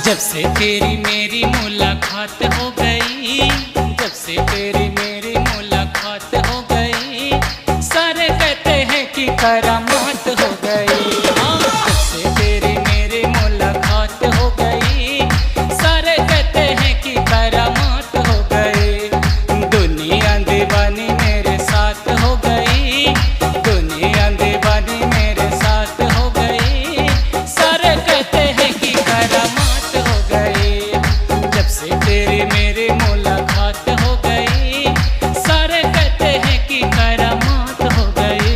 जब से तेरी मेरी मुलाकात हो गई, जब से तेरी मेरी मुलाकात हो गई, सारे कहते हैं कि करामात हो गई। हाँ, जब से तेरी मेरी मुलाकात हो गई, सारे कहते हैं कि करामात हो गई। दुनिया दीवानी मेरे साथ हो गई, दुनिया दीवानी मेरे साथ हो गई, सारे कहते हैं कि करामात हो गई। जब से तेरी मेरी मुलाकात हो गई, सारे कहते हैं कि करामात हो गई।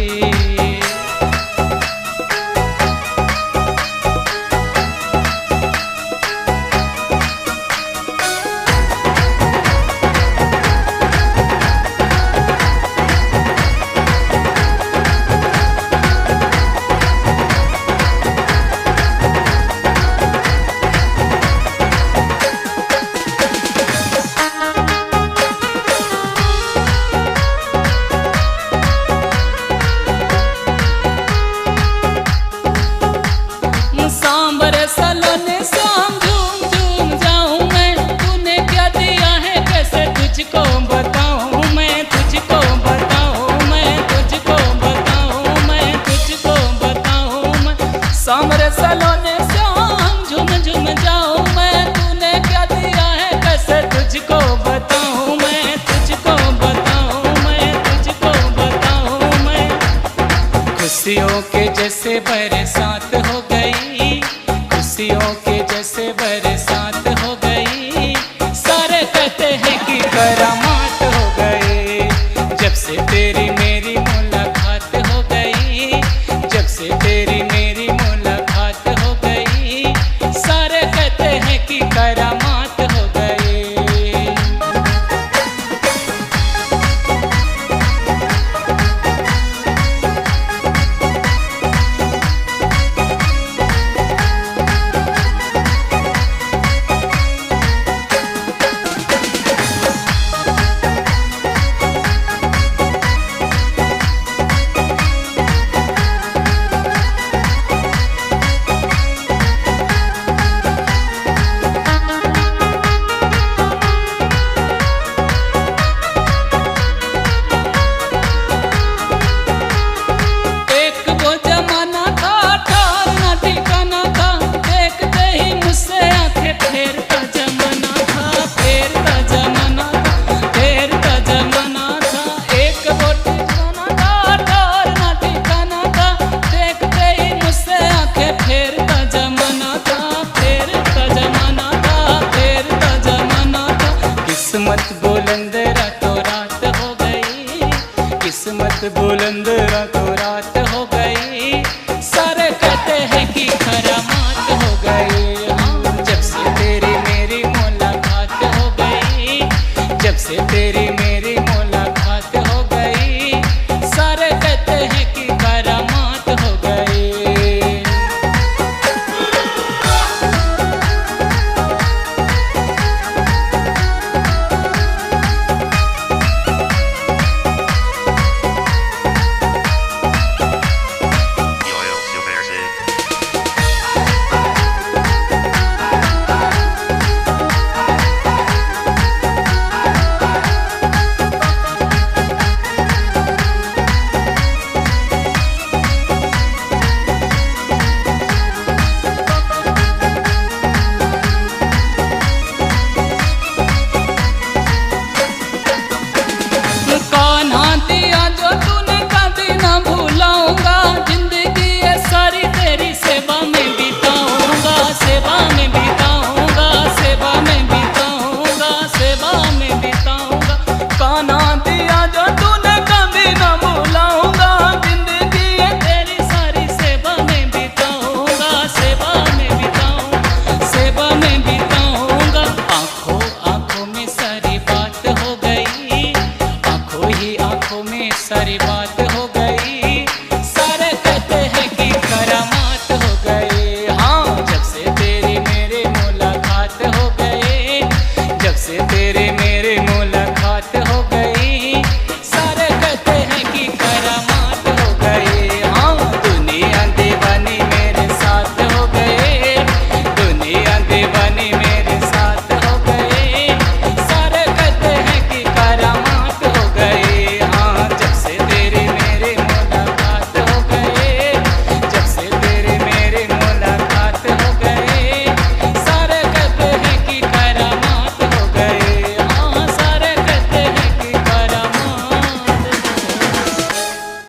सांबर सलोने शाम झूम झूम जाऊं मैं, तूने क्या दिया है कैसे तुझको बताऊं मैं, तुझको बताऊं मैं, तुझको बताऊं मैं, तुझको बताऊं मैं। सांबर सलोने शाम झूम झूम जाऊं मैं, तूने क्या दिया है कैसे तुझको बताऊं मैं, तुझको बताऊं मैं, तुझको बताऊं मैं। खुशियों के जैसे बरसात हो गई, खुशियों के जैसे बरसात हो गई, सारे कहते हैं कि करामात हो गई। जब से तेरी मेरी मुलाकात हो गई, जब से तेरी